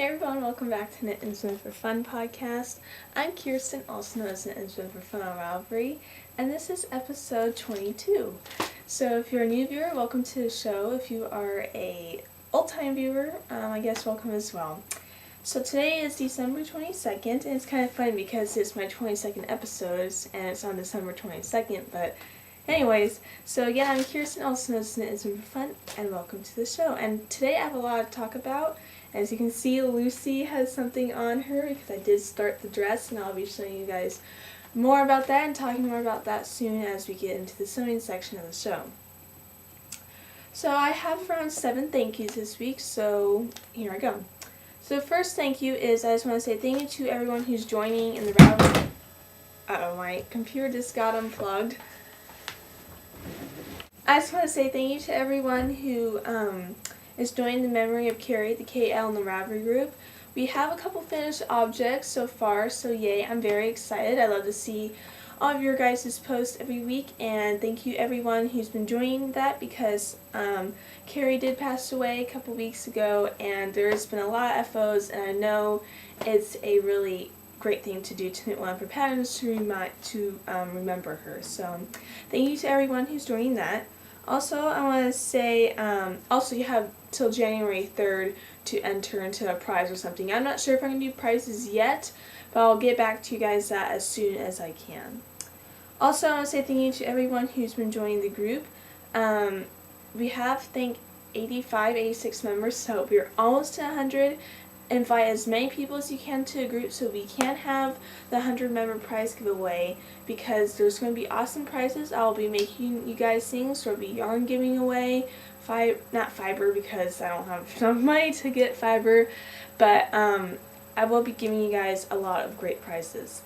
Hey everyone, welcome back to Knit and Swim for Fun podcast. I'm Kirsten, also known as Knit and Swim for Fun on Ravelry, and this is episode 22. So if you're a new viewer, welcome to the show. If you are a old-time viewer, I guess welcome as well. So today is December 22nd, and it's kind of fun because it's my 22nd episode, and it's on December 22nd, but anyways, so yeah, I'm Kirsten, also known as Knit and Swim for Fun, and welcome to the show. And today I have a lot to talk about. As you can see, Lucy has something on her because I did start the dress, and I'll be showing you guys more about that and talking more about that soon as we get into the sewing section of the show. So I have around 7 thank yous this week, so here I go. So the first thank you is I just want to say thank you to everyone who's joining in the Ravelry. Uh-oh, my computer just got unplugged. I just want to say thank you to everyone who is joining the Memory of Carrie, the KL and the Ravelry group. We have a couple finished objects so far, so yay, I'm very excited. I love to see all of your guys' posts every week, and thank you everyone who's been joining that because Carrie did pass away a couple weeks ago, and there's been a lot of FOs, and I know it's a really great thing to do to knit one of her patterns to remember her. So thank you to everyone who's joining that. Also, I want to say, also you have till January 3rd to enter into a prize or something. I'm not sure if I'm going to do prizes yet, but I'll get back to you guys that as soon as I can. Also, I want to say thank you to everyone who's been joining the group. We have, I think, 85, 86 members, so we're almost to 100. Invite as many people as you can to a group so we can have the 100 member prize giveaway, because there's going to be awesome prizes. I'll be making you guys things, so there'll be yarn giving away, not fiber because I don't have enough money to get fiber, but I will be giving you guys a lot of great prizes.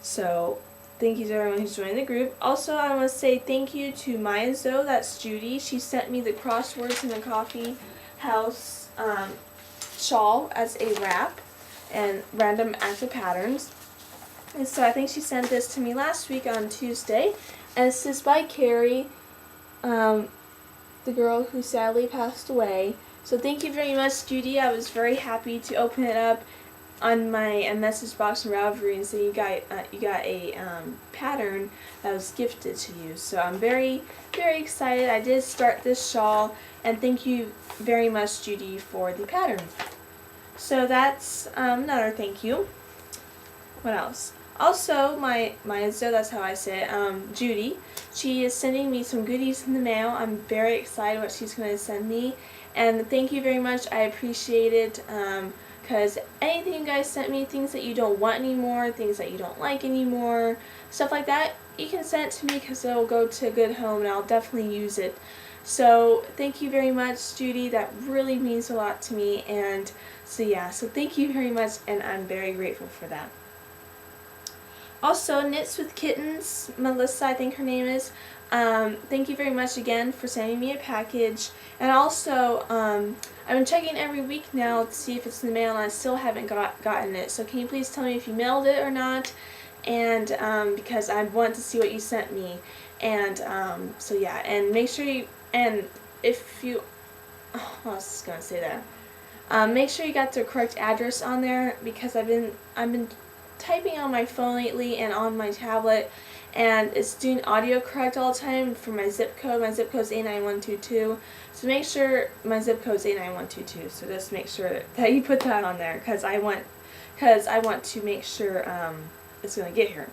So thank you to everyone who's joined the group. Also, I want to say thank you to Maya Zoe, that's Judy. She sent me the Crosswords in the Coffee House shawl as a wrap and random acts of patterns. And so I think she sent this to me last week on Tuesday, and this is by Carrie, the girl who sadly passed away. So thank you very much, Judy. I was very happy to open it up on my message box in Ravelry and say you got a pattern that was gifted to you. So I'm very, very excited. I did start this shawl, and thank you very much, Judy, for the pattern. So that's another thank you. What else? Also, my Zoe, that's how I say it, Judy, she is sending me some goodies in the mail. I'm very excited what she's going to send me, and thank you very much. I appreciate it, because anything you guys sent me, things that you don't want anymore, things that you don't like anymore, stuff like that, you can send it to me because it will go to a good home and I'll definitely use it. So thank you very much, Judy. That really means a lot to me, and so yeah, so thank you very much, and I'm very grateful for that. Also, Knits with Kittens, Melissa, I think her name is, thank you very much again for sending me a package. And also, I've been checking every week now to see if it's in the mail, and I still haven't gotten it. So can you please tell me if you mailed it or not? And because I want to see what you sent me. And so yeah, and make sure you, and if you, oh, I was just gonna say that. Make sure you got the correct address on there, because I've been typing on my phone lately and on my tablet, and it's doing audio correct all the time for my zip code. My zip code is 89122, so make sure my zip code is 89122. So just make sure that you put that on there, because I want to make sure it's gonna get here.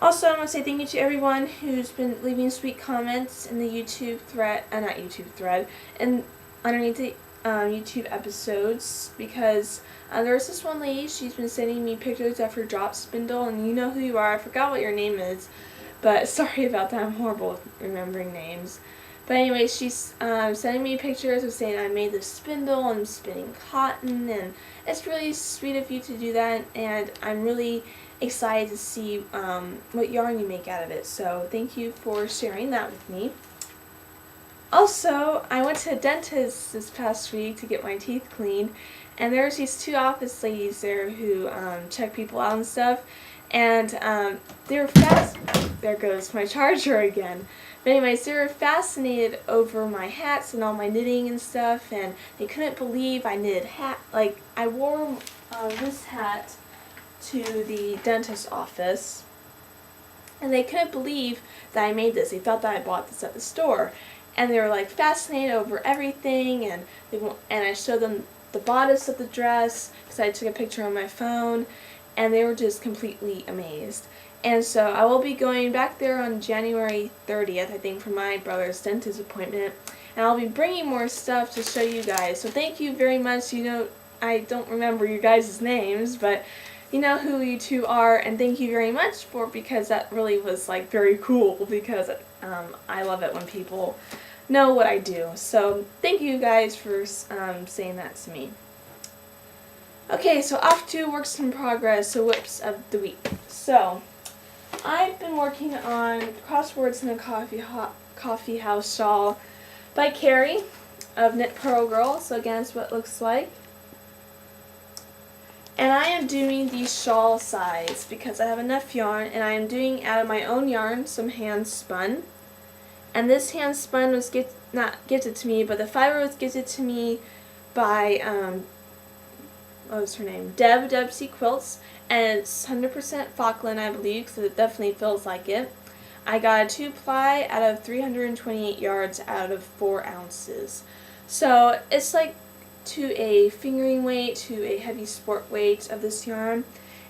Also, I want to say thank you to everyone who's been leaving sweet comments in the YouTube thread, not YouTube thread, and underneath the YouTube episodes, because there's this one lady, she's been sending me pictures of her drop spindle, and you know who you are. I forgot what your name is, but sorry about that. I'm horrible with remembering names. But anyway, she's sending me pictures of saying I made this spindle and I'm spinning cotton, and it's really sweet of you to do that, and I'm really excited to see what yarn you make out of it. So thank you for sharing that with me. Also, I went to a dentist this past week to get my teeth cleaned, and there's these 2 office ladies there who check people out and stuff, and they were fast. There goes my charger again. But anyways, they were fascinated over my hats and all my knitting and stuff, and they couldn't believe I knitted hat. Like, I wore this hat to the dentist's office, and they couldn't believe that I made this. They thought that I bought this at the store, and they were like fascinated over everything. And I showed them the bodice of the dress because I took a picture on my phone, and they were just completely amazed. And so I will be going back there on January 30th, I think, for my brother's dentist appointment. And I'll be bringing more stuff to show you guys. So thank you very much. You know, I don't remember your guys' names, but you know who you two are. And thank you very much because that really was like very cool, because I love it when people know what I do. So thank you guys for saying that to me. Okay, so off to works in progress, so whips of the week. So I've been working on Crosswords in a Coffee House shawl by Carrie of Knit Pearl Girl. So again, that's what it looks like. And I am doing the shawl size because I have enough yarn, and I am doing out of my own yarn some hand spun. And this hand spun was not gifted to me, but the fiber was gifted to me by what was her name? Debsy Quilts, and it's 100% Falkland, I believe, because it definitely feels like it. I got a 2-ply out of 328 yards out of 4 ounces. So it's like to a fingering weight, to a heavy sport weight of this yarn.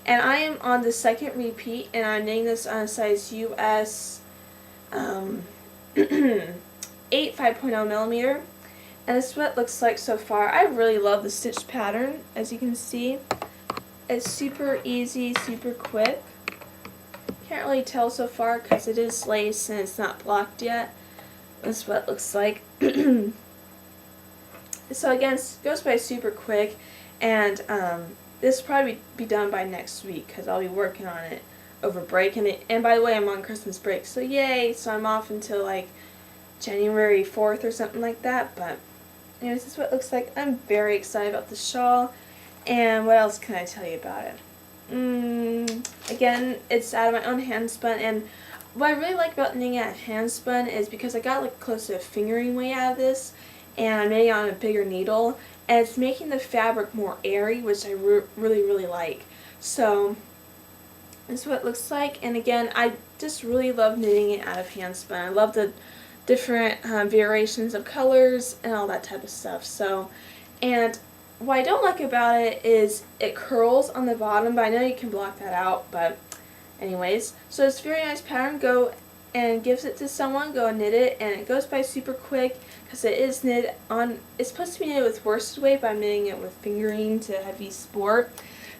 And I am on the second repeat, and I'm knitting this on a size US 8 5.0 millimeter. And this is what it looks like so far. I really love the stitch pattern, as you can see. It's super easy, super quick. Can't really tell so far because it is lace and it's not blocked yet. This is what it looks like. So again, it goes by super quick, and this will probably be done by next week because I'll be working on it over break. And by the way, I'm on Christmas break, so yay! So I'm off until like January 4th or something like that. But anyways, this is what it looks like. I'm very excited about the shawl. And what else can I tell you about it? Again, it's out of my own hand spun, and what I really like about knitting out hand spun is because I got like close to a fingering weight out of this, and I'm knitting on a bigger needle, and it's making the fabric more airy, which I really like. So this is what it looks like. And again, I just really love knitting it out of hand spun. I love the different variations of colors and all that type of stuff. So, and what I don't like about it is it curls on the bottom, but I know you can block that out. But anyways, so it's a very nice pattern. Go and gives it to someone, go and knit it, and it goes by super quick because it is knit on, it's supposed to be knitted with worsted weight, but I'm knitting it with fingering to heavy sport.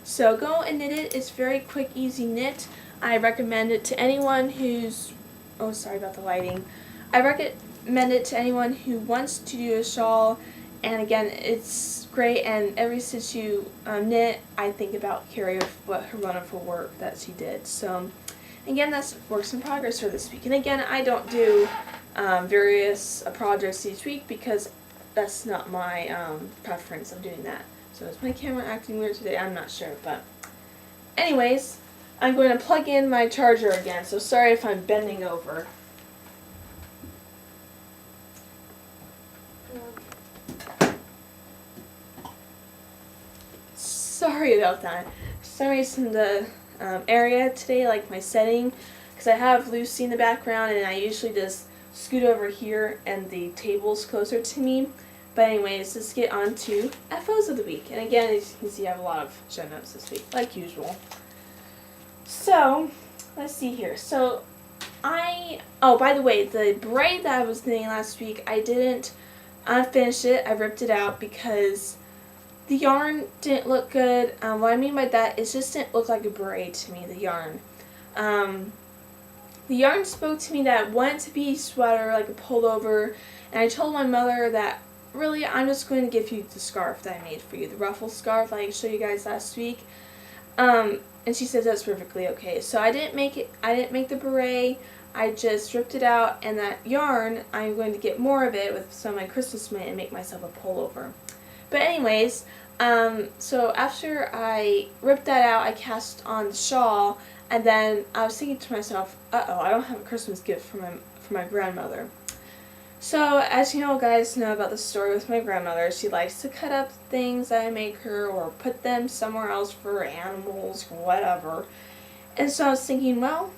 So go and knit it. It's very quick, easy knit. I recommend it to anyone who's, oh sorry about the lighting. I recommend it to anyone who wants to do a shawl, and again, it's great, and every stitch you knit, I think about Carrie, what her wonderful work that she did. So again, that's works in progress for this week. And again, I don't do various projects each week because that's not my preference of doing that. So is my camera acting weird today? I'm not sure, but anyways, I'm going to plug in my charger again, so sorry if I'm bending over. Sorry about that. For some reason the area today, like my setting, because I have Lucy in the background and I usually just scoot over here and the table's closer to me. But anyways, let's get on to FOs of the week. And again, as you can see, I have a lot of show notes this week, like usual. So, let's see here. So, oh, by the way, the braid that I was knitting last week, I didn't finish it. I ripped it out because the yarn didn't look good. What I mean by that is it just didn't look like a braid to me, the yarn. The yarn spoke to me that I wanted to be sweater, like a pullover, and I told my mother that really I'm just going to give you the scarf that I made for you, the ruffle scarf I showed you guys last week. And she said that's perfectly okay. So I didn't make the beret, I just ripped it out, and that yarn, I'm going to get more of it with some of my Christmas mint and make myself a pullover. But anyways, so after I ripped that out, I cast on the shawl, and then I was thinking to myself, uh-oh, I don't have a Christmas gift for my grandmother. So, as you know, guys know about the story with my grandmother, she likes to cut up things that I make her or put them somewhere else for animals or whatever. And so I was thinking, well,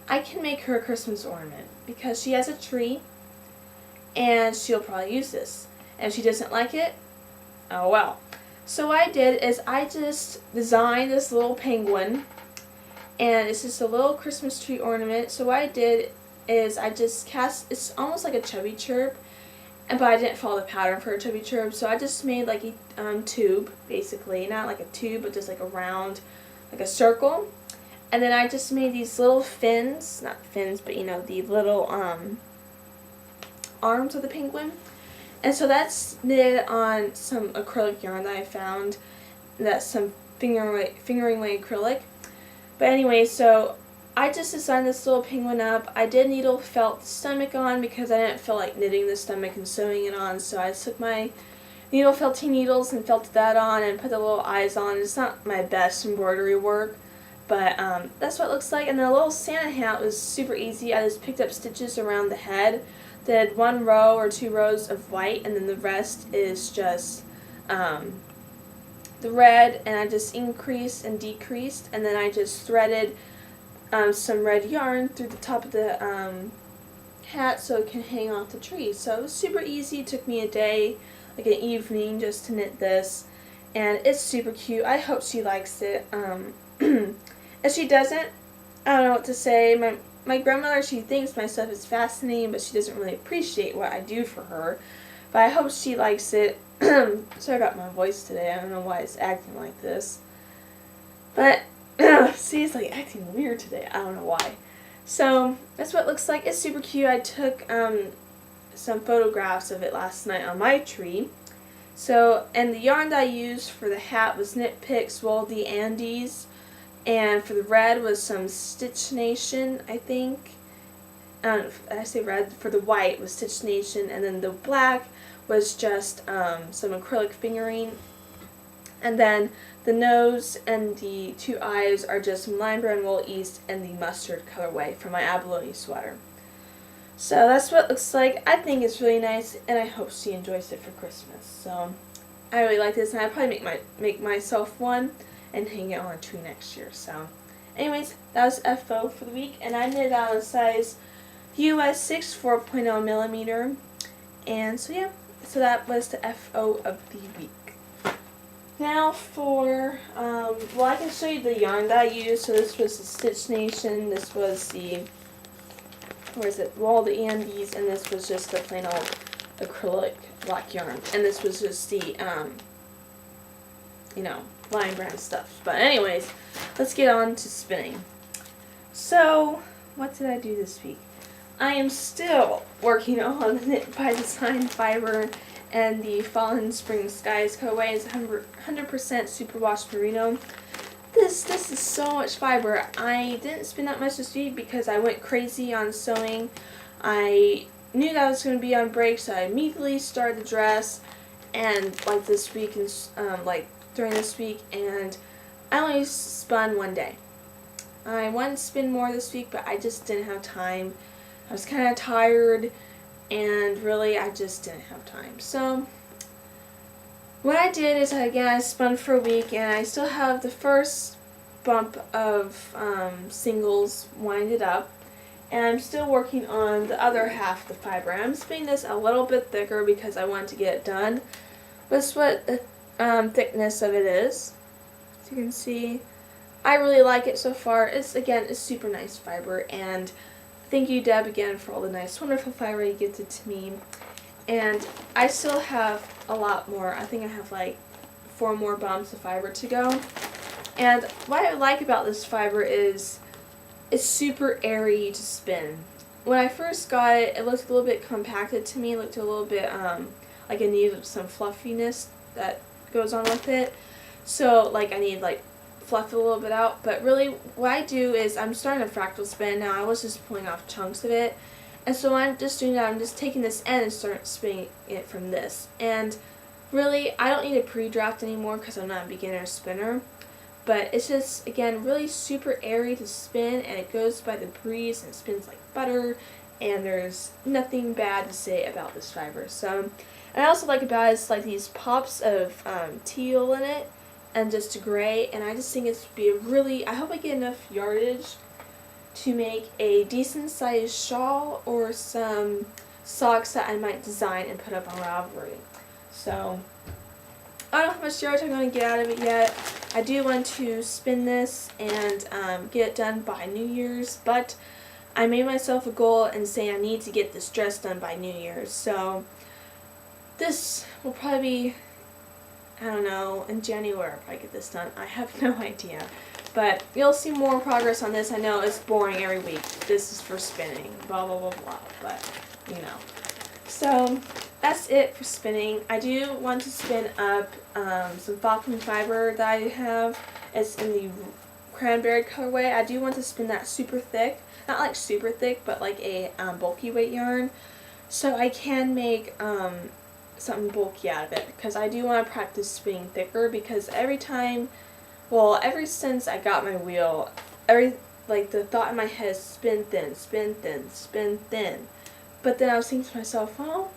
I can make her a Christmas ornament because she has a tree and she'll probably use this. And if she doesn't like it, oh well. So what I did is I just designed this little penguin, and it's just a little Christmas tree ornament. So what I did is I just cast, it's almost like a chubby chirp, but I didn't follow the pattern for a chubby chirp, so I just made like a tube, basically, not like a tube, but just like a round, like a circle, and then I just made these little fins, not fins, but you know, the little arms of the penguin, and so that's knitted on some acrylic yarn that I found, that's some fingering weight acrylic, but anyway, so I just designed this little penguin up. I did needle felt the stomach on because I didn't feel like knitting the stomach and sewing it on, so I took my needle felting needles and felted that on and put the little eyes on. It's not my best embroidery work, but that's what it looks like. And the little Santa hat was super easy. I just picked up stitches around the head, did 1 row or 2 rows of white, and then the rest is just the red, and I just increased and decreased, and then I just threaded some red yarn through the top of the hat so it can hang off the tree. So it was super easy. It took me a day, like an evening, just to knit this, and it's super cute. I hope she likes it. If she doesn't, I don't know what to say. My grandmother, she thinks my stuff is fascinating, but she doesn't really appreciate what I do for her. But I hope she likes it. Sorry about my voice today. I don't know why it's acting like this. But see, it's like acting weird today. I don't know why. So that's what it looks like. It's super cute. I took some photographs of it last night on my tree. So, and the yarn that I used for the hat was Knit Picks Wool the Andes, and for the red was some Stitch Nation, I think. I say red. For the white was Stitch Nation, and then the black was just some acrylic fingering. And then the nose and the 2 eyes are just Lime Brand Wool East and the mustard colorway from my abalone sweater. So that's what it looks like. I think it's really nice, and I hope she enjoys it for Christmas. So I really like this, and I'll probably make myself one and hang it on a tree next year. So anyways, that was FO for the week, and I knit out a size US 6 4.0 millimeter. And so yeah, so that was the FO of the week. Now for, well, I can show you the yarn that I used. So this was the Stitch Nation, this was the, where is it, Wool the Andes, and this was just the plain old acrylic black yarn. And this was just the, you know, Lion Brand stuff. But anyways, let's get on to spinning. So, what did I do this week? I am still working on the Knit by Design fiber, and the Fallen Spring Skies colorway is 100% superwash merino. This is so much fiber. I didn't spin that much this week because I went crazy on sewing. I knew that I was going to be on break, so I immediately started the dress, and like this week, and like during this week, and I only spun 1 day. I wanted to spin more this week, but I just didn't have time. I was kind of tired, and really I just didn't have time. So what I did is, I spun for a week, and I still have the first bump of singles winded up, and I'm still working on the other half of the fiber. I'm spinning this a little bit thicker because I want to get it done. That's what the thickness of it is. As you can see, I really like it so far. It's super nice fiber, and thank you, Deb, again for all the nice, wonderful fiber you gifted to me. And I still have a lot more. I think I have like 4 more bumps of fiber to go. And what I like about this fiber is it's super airy to spin. When I first got it, it looked a little bit compacted to me. It looked a little bit like it needed some fluffiness that goes on with it. So like I need like fluff it a little bit out, but really what I do is I'm starting a fractal spin now. I was just pulling off chunks of it, and so I'm just doing that. I'm just taking this end and start spinning it from this, and really I don't need a pre-draft anymore because I'm not a beginner spinner, but it's just, again, really super airy to spin, and it goes by the breeze and spins like butter, and there's nothing bad to say about this fiber. So, and I also like about it is like these pops of teal in it and just gray, and I just think it's be a really, I hope I get enough yardage to make a decent sized shawl or some socks that I might design and put up on Ravelry. So I don't know how much yardage I'm going to get out of it yet. I do want to spin this and get it done by New Year's, but I made myself a goal and say I need to get this dress done by New Year's. So this will probably be, I don't know, in January if I get this done. I have no idea. But you'll see more progress on this. I know it's boring every week. This is for spinning, blah, blah, blah, blah. But, you know. So, that's it for spinning. I do want to spin up some Falcon fiber that I have. It's in the cranberry colorway. I do want to spin that super thick. Not like super thick, but like a bulky weight yarn. So I can make something bulky out of it. Because I do want to practice spinning thicker. Because every time... Well, ever since I got my wheel, the thought in my head is spin thin, spin thin, spin thin. But then I was thinking to myself, well,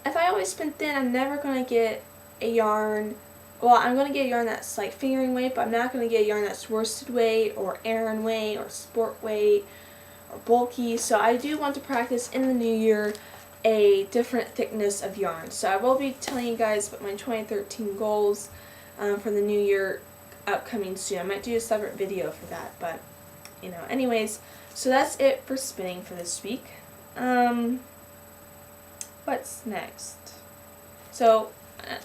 if I always spin thin, I'm never going to get a yarn. Well, I'm going to get a yarn that's like fingering weight, but I'm not going to get a yarn that's worsted weight or Aran weight or sport weight or bulky. So I do want to practice in the new year a different thickness of yarn. So I will be telling you guys about my 2013 goals for the new year upcoming soon. I might do a separate video for that, but you know, anyways, so that's it for spinning for this week. What's next? So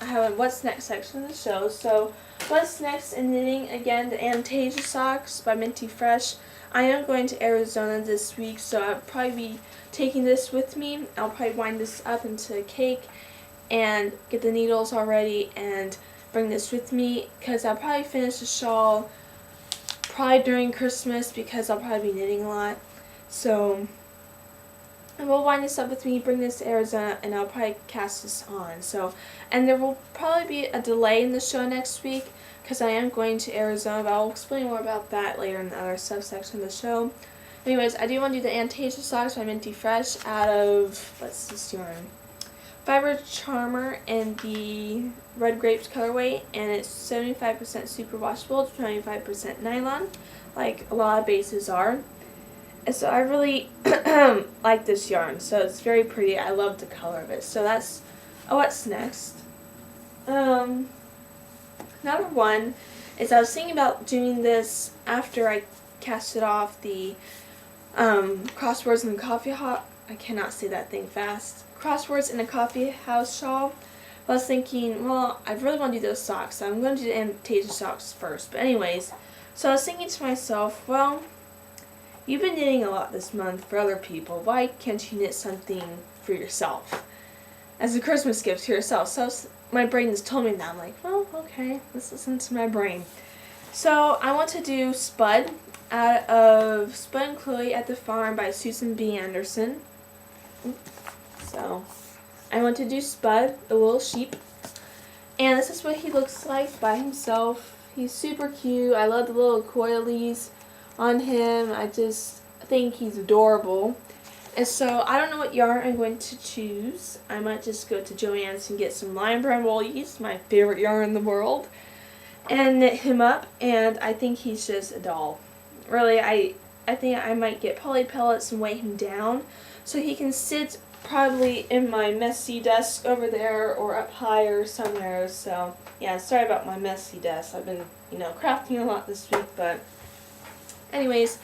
I have a what's next section of the show. So what's next in knitting, again, the Anastasia socks by Minty Fresh. I am going to Arizona this week, so I'll probably be taking this with me. I'll probably wind this up into a cake and get the needles already and bring this with me, because I'll probably finish the shawl probably during Christmas because I'll probably be knitting a lot. So I will wind this up with me, bring this to Arizona, and I'll probably cast this on. So, and there will probably be a delay in the show next week because I am going to Arizona, but I'll explain more about that later in the other subsection of the show. Anyways, I do want to do the Anastasia socks by Minty Fresh out of, what's this yarn? Fiber Charmer in the Red Grapes colorway, and it's 75% superwashable, 25% nylon, like a lot of bases are. And so I really like this yarn, so it's very pretty. I love the color of it. So that's what's next. Number one is I was thinking about doing this after I casted off the Crosswords in the Coffee House. I cannot say that thing fast. Crosswords in a Coffee House shawl. I was thinking, well, I really want to do those socks, so I'm going to do the Anastasia socks first. But anyways, so I was thinking to myself, well, you've been knitting a lot this month for other people. Why can't you knit something for yourself? As a Christmas gift to yourself. So my brain has told me that. I'm like, well, okay, let's listen to my brain. So I want to do Spud out of Spud and Chloe at the Farm by Susan B. Anderson. So I want to do Spud, the little sheep. And this is what he looks like by himself. He's super cute. I love the little coilies on him. I just think he's adorable. And so I don't know what yarn I'm going to choose. I might just go to Joann's and get some Lion Brand woolies, my favorite yarn in the world, and knit him up. And I think he's just a doll. Really, I think I might get poly pellets and weigh him down so he can sit probably in my messy desk over there or up higher somewhere. So yeah, sorry about my messy desk. I've been, crafting a lot this week, but anyways,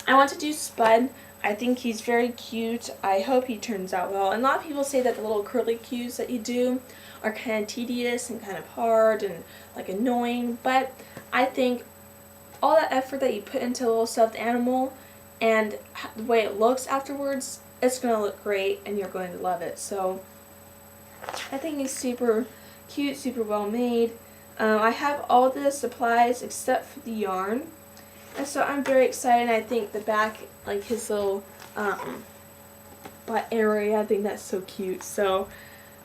I want to do Spud. I think he's very cute. I hope he turns out well. And a lot of people say that the little curly cues that you do are kind of tedious and kind of hard and like annoying, but I think all that effort that you put into a little stuffed animal and the way it looks afterwards, it's going to look great and you're going to love it. So I think he's super cute, super well made. I have all the supplies except for the yarn. And so I'm very excited. I think the back, like his little butt area, I think that's so cute. So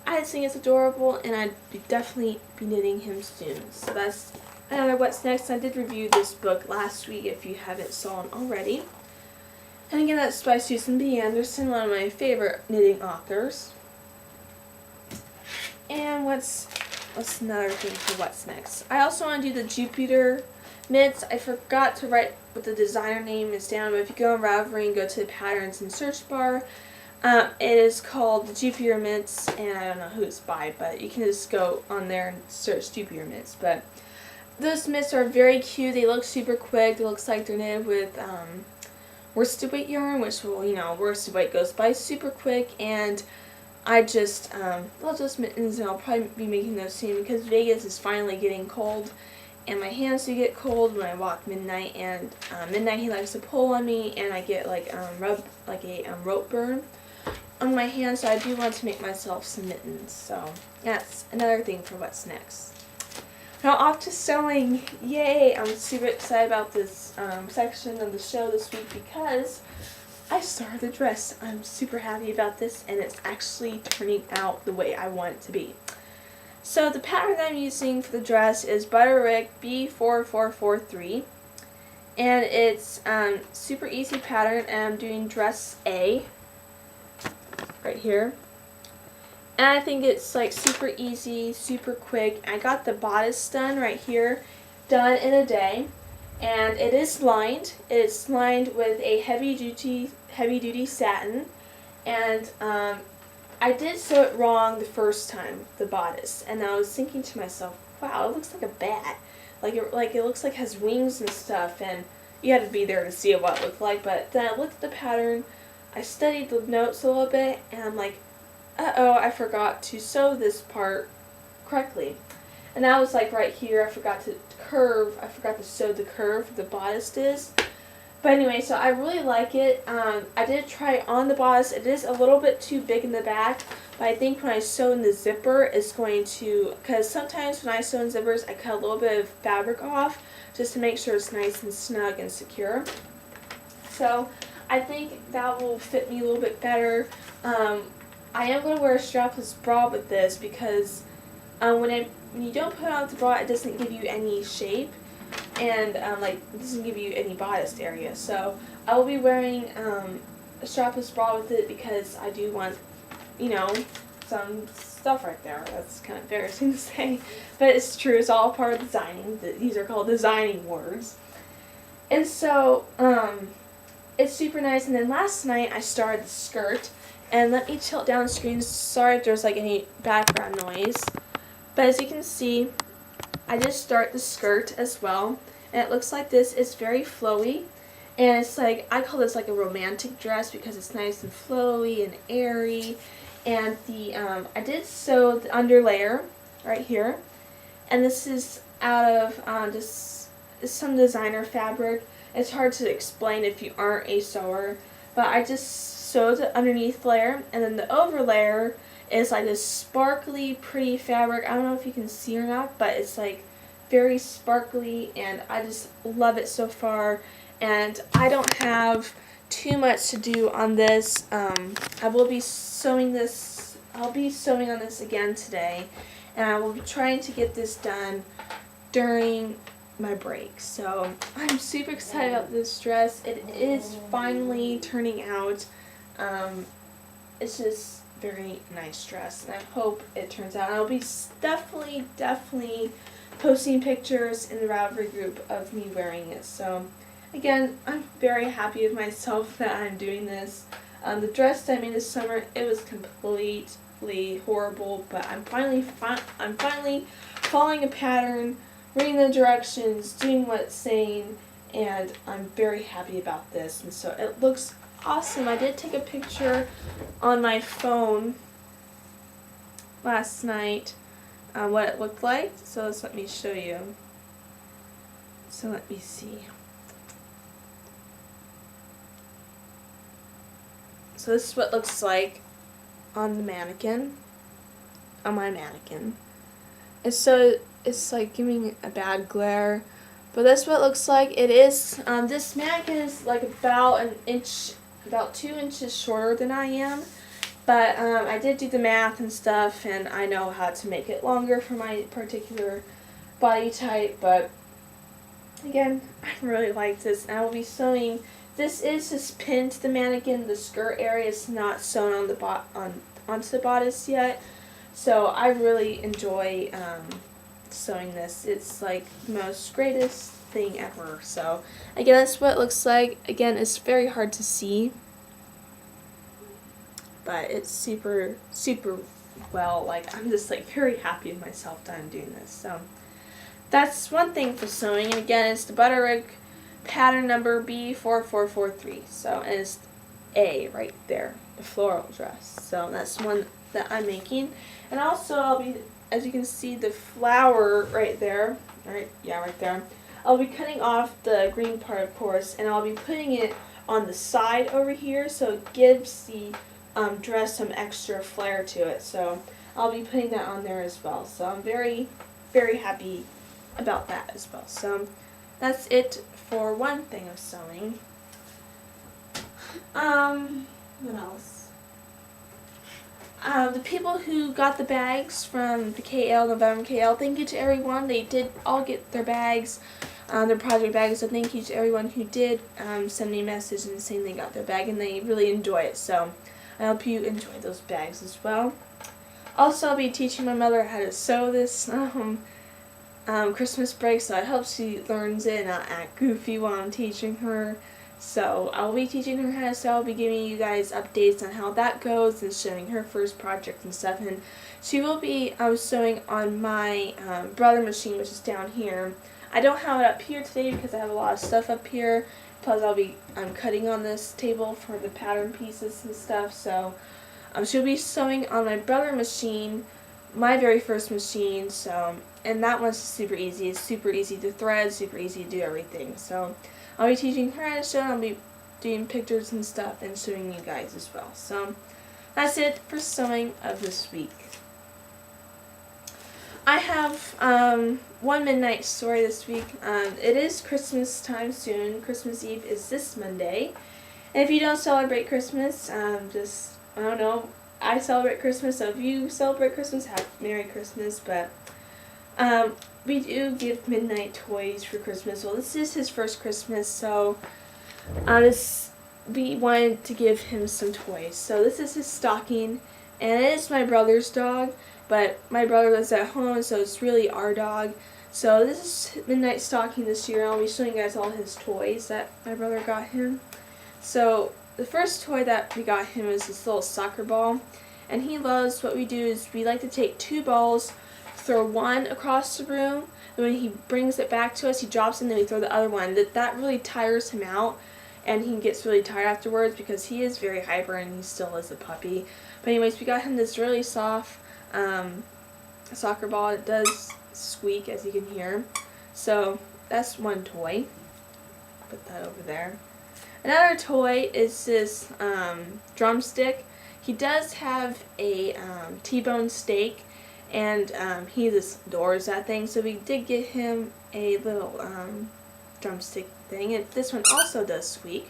I just think it's adorable, and I'd definitely be knitting him soon. So that's another what's next. I did review this book last week if you haven't saw it already. And again, that's by Susan B. Anderson, one of my favorite knitting authors. And what's another thing for what's next? I also want to do the Jupiter mitts. I forgot to write what the designer name is down, but if you go on Ravelry and go to the patterns and search bar, it is called the Jupiter mitts, and I don't know who it's by, but you can just go on there and search Jupiter mitts. But those mitts are very cute. They look super quick. It looks like they're knitted with worsted weight yarn, which will, worsted weight goes by super quick. And I just love those mittens, and I'll probably be making those soon because Vegas is finally getting cold, and my hands do get cold when I walk Midnight. And Midnight, he likes to pull on me, and I get like rope burn on my hands. So I do want to make myself some mittens. So that's another thing for what's next. Now off to sewing. Yay! I'm super excited about this section of the show this week because I started the dress. I'm super happy about this, and it's actually turning out the way I want it to be. So the pattern I'm using for the dress is Butterick B4443, and it's super easy pattern, and I'm doing dress A right here. And I think it's like super easy, super quick. I got the bodice done right here, done in a day, and it is lined. It's lined with a heavy duty satin, and I did sew it wrong the first time, the bodice, and I was thinking to myself, wow, it looks like a bat. Like it looks like it has wings and stuff, and you had to be there to see what it looked like. But then I looked at the pattern, I studied the notes a little bit, and I'm like, uh-oh, I forgot to sew this part correctly. And that was like right here, I forgot to sew the curve the bodice is. But anyway, so I really like it. I did try on the bodice. It is a little bit too big in the back, but I think when I sew in the zipper, it's going to, because sometimes when I sew in zippers, I cut a little bit of fabric off just to make sure it's nice and snug and secure. So I think that will fit me a little bit better. I am going to wear a strapless bra with this because when you don't put on the bra, it doesn't give you any shape, and it doesn't give you any bodice area. So I will be wearing a strapless bra with it because I do want, some stuff right there. That's kind of embarrassing to say, but it's true. It's all part of designing. These are called designing words. And so it's super nice. And then last night I started the skirt. And let me tilt down the screen. Sorry if there's any background noise. But as you can see, I just start the skirt as well. And it looks like this. It's very flowy. And it's I call this like a romantic dress because it's nice and flowy and airy. And I did sew the underlayer right here. And this is out of just some designer fabric. It's hard to explain if you aren't a sewer. But I just sewed the underneath layer, and then the over layer is like this sparkly, pretty fabric. I don't know if you can see or not, but it's very sparkly, and I just love it so far. And I don't have too much to do on this. I will be sewing this. I'll be sewing on this again today, and I will be trying to get this done during my break. So I'm super excited about this dress. It is finally turning out. It's just very nice dress, and I hope it turns out. I'll be definitely posting pictures in the Ravelry group of me wearing it. So again, I'm very happy with myself that I'm doing this. The dress that I made this summer, it was completely horrible, but I'm finally following a pattern, reading the directions, doing what it's saying, and I'm very happy about this. And so it looks awesome. I did take a picture on my phone last night what it looked like, so let me show you. So let me see. So this is what it looks like on the mannequin, on my mannequin. And so it's giving a bad glare, but that's what it looks like. It is, this mannequin is about 2 inches shorter than I am, but I did do the math and stuff, and I know how to make it longer for my particular body type. But again, I really like this, and I will be sewing this is just pinned to the mannequin. The skirt area is not sewn on the onto the bodice yet. So I really enjoy sewing this. It's like the most greatest thing ever. So again, that's what it looks like. Again, it's very hard to see, but it's super well. Like, I'm just like very happy with myself that I'm doing this. So that's one thing for sewing. And again, it's the Butterick pattern number B4443. So, and it's A right there, the floral dress. So that's one that I'm making. And also I'll be, as you can see, the flower right there, right there. I'll be cutting off the green part, of course, and I'll be putting it on the side over here, so it gives the dress some extra flair to it. So I'll be putting that on there as well. So I'm very happy about that as well. So that's it for one thing of sewing. What else? The people who got the bags from the KL, November KL, thank you to everyone. They did all get their bags, their project bags, so thank you to everyone who did send me a message and saying they got their bag and they really enjoy it. So I hope you enjoy those bags as well. Also, I'll be teaching my mother how to sew this Christmas break, so I hope she learns it and not act goofy while I'm teaching her. So I'll be teaching her how to sew. I'll be giving you guys updates on how that goes and showing her first project and stuff. And she will be sewing on my Brother machine, which is down here. I don't have it up here today because I have a lot of stuff up here. Plus I'll be cutting on this table for the pattern pieces and stuff. So she'll be sewing on my Brother machine, my very first machine. So, and that one's super easy. It's super easy to thread, super easy to do everything. So I'll be teaching her how to sew, and I'll be doing pictures and stuff and showing you guys as well. So that's it for sewing of this week. I have one midnight story this week. It is Christmas time soon. Christmas Eve is this Monday. And if you don't celebrate Christmas, I don't know, I celebrate Christmas, so if you celebrate Christmas, have Merry Christmas. But we do give Midnight toys for Christmas. Well, this is his first Christmas, so we wanted to give him some toys. So this is his stocking, and it is my brother's dog, but my brother lives at home, so it's really our dog. So this is Midnight stocking this year, and I'll be showing you guys all his toys that my brother got him. So the first toy that we got him is this little soccer ball, and he loves, what we do is we like to take two balls, throw one across the room, and when he brings it back to us, he drops it, and then we throw the other one. That really tires him out, and he gets really tired afterwards because he is very hyper and he still is a puppy. But anyways, we got him this really soft soccer ball. It does squeak, as you can hear. So that's one toy. Put that over there. Another toy is this drumstick. He does have a T-bone steak, and he just adores that thing, so we did get him a little drumstick thing, and this one also does squeak.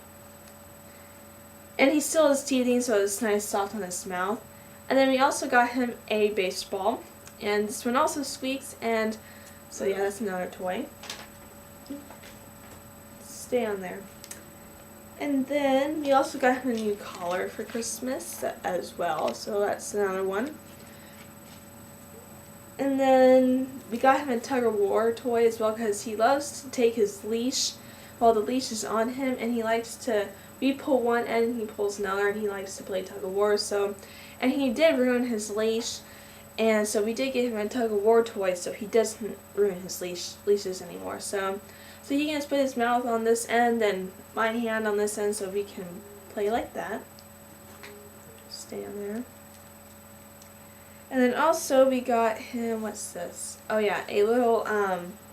And he still is teething, so it's nice soft on his mouth. And then we also got him a baseball, and this one also squeaks, and so yeah, that's another toy. Stay on there. And then we also got him a new collar for Christmas as well, so that's another one. And then we got him a tug-of-war toy as well, because he loves to take his leash while the leash is on him, and he likes to, we pull one end and he pulls another, and he likes to play tug-of-war. So, and he did ruin his leash, and so we did get him a tug-of-war toy so he doesn't ruin his leashes anymore. So he can just put his mouth on this end and my hand on this end, so we can play like that. Stay on there. And then also we got him, what's this? Oh yeah, a little,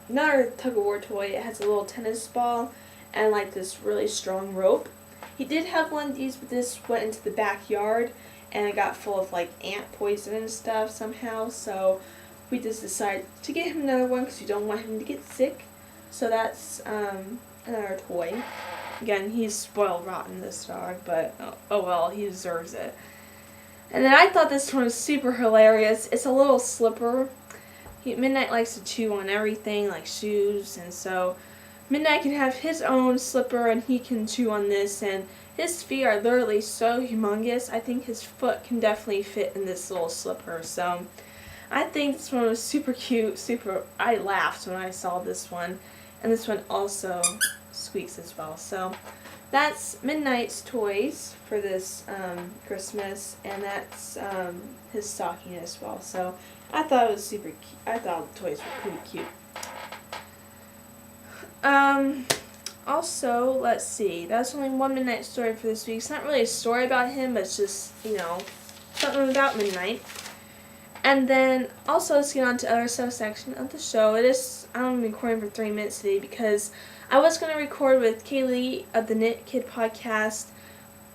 another tug-of-war toy. It has a little tennis ball and like this really strong rope. He did have one of these, but this went into the backyard and it got full of like ant poison and stuff somehow. So we just decided to get him another one because we don't want him to get sick. So that's another toy. Again, he's spoiled rotten, this dog, but oh well, he deserves it. And then I thought this one was super hilarious. It's a little slipper. Midnight likes to chew on everything, like shoes, and so Midnight can have his own slipper and he can chew on this, and his feet are literally so humongous. I think his foot can definitely fit in this little slipper. So I think this one was super cute. I laughed when I saw this one. And this one also squeaks as well. So that's Midnight's toys for this Christmas, and that's his stocking as well. So I thought it was super cute. I thought the toys were pretty cute. Also, let's see. That's only one Midnight story for this week. It's not really a story about him, but it's just, something about Midnight. And then, also, let's get on to other subsection of the show. I'm recording for 3 minutes today because I was going to record with Kaylee of the Knit Kid podcast,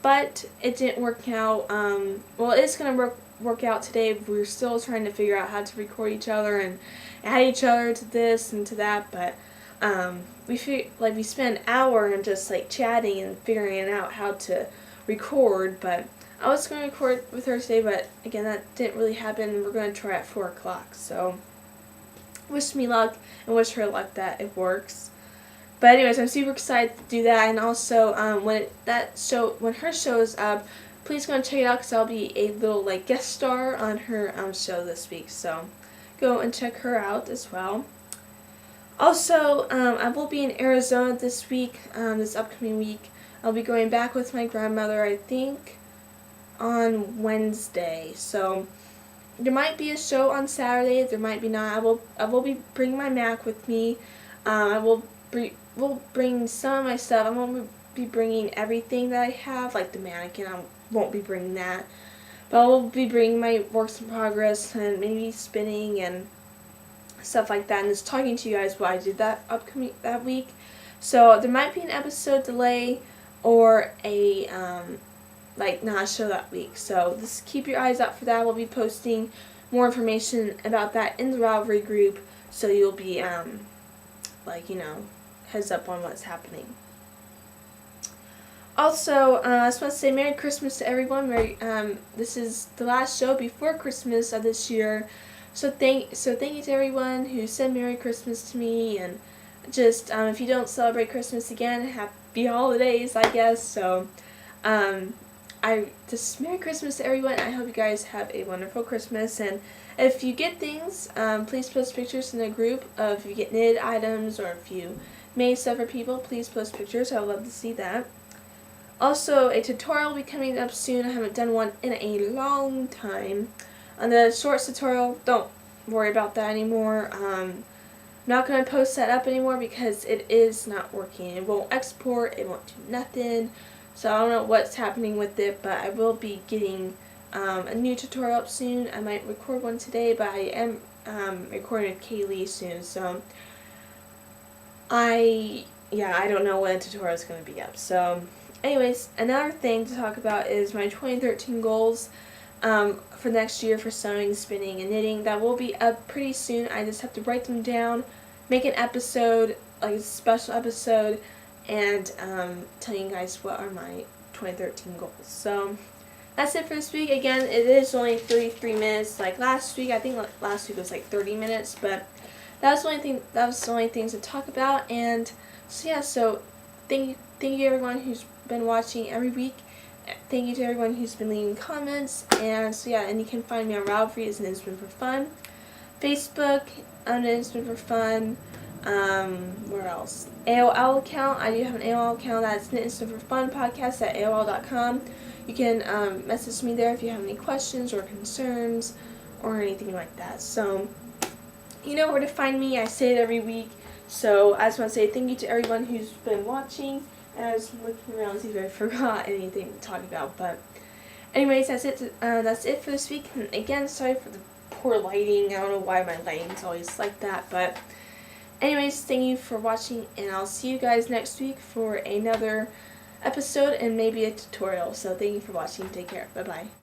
but it didn't work out. Well, it's going to work out today. We're still trying to figure out how to record each other and add each other to this and to that, but we spent an hour and just chatting and figuring out how to record. But I was going to record with her today, but again, that didn't really happen. We're going to try at 4 o'clock. So wish me luck and wish her luck that it works. But anyways, I'm super excited to do that. And also, when her show is up, please go and check it out because I'll be a little guest star on her show this week. So go and check her out as well. Also, I will be in Arizona this week, this upcoming week. I'll be going back with my grandmother, I think, on Wednesday. So there might be a show on Saturday, there might be not. I will be bringing my Mac with me. I will bring some of my stuff. I won't be bringing everything that I have, like the mannequin. I won't be bringing that. But I will be bringing my works in progress and maybe spinning and stuff like that, and just talking to you guys what I did that week. So there might be an episode delay or a not a show that week. So just keep your eyes out for that. We'll be posting more information about that in the Ravelry group, so you'll be heads up on what's happening. Also, I just want to say Merry Christmas to everyone. This is the last show before Christmas of this year. So thank you to everyone who said Merry Christmas to me, and just if you don't celebrate Christmas again, happy holidays, I guess. So Merry Christmas to everyone. I hope you guys have a wonderful Christmas, and if you get things, please post pictures in the group of if you get knitted items or if you made stuff for people. Please post pictures. I would love to see that. Also, a tutorial will be coming up soon. I haven't done one in a long time. On the shorts tutorial, don't worry about that anymore. I'm not going to post that up anymore because it is not working. It won't export, it won't do nothing. So I don't know what's happening with it, but I will be getting a new tutorial up soon. I might record one today, but I am recording with Kaylee soon. So I don't know when the tutorial is going to be up. So anyways, another thing to talk about is my 2013 goals. For next year for sewing, spinning, and knitting. That will be up pretty soon. I just have to write them down, make an episode, a special episode, and tell you guys what are my 2013 goals. So that's it for this week. Again, it is only 33 minutes like last week. I think last week was 30 minutes, but that was the only things to talk about. And so thank you everyone who's been watching every week. Thank you to everyone who's been leaving comments, and and you can find me on Ravelry as Knitspin for Fun, Facebook, Knitspin for Fun, where else? AOL account, I do have an AOL account, that's Knitspin for Fun podcast at AOL.com. You can message me there if you have any questions or concerns or anything like that. So, you know where to find me, I say it every week, so I just want to say thank you to everyone who's been watching. And I was looking around to see if I forgot anything to talk about, but anyways, that's it. That's it for this week. And again, sorry for the poor lighting. I don't know why my lighting's always like that, but anyways, thank you for watching, and I'll see you guys next week for another episode and maybe a tutorial. So thank you for watching. Take care. Bye bye.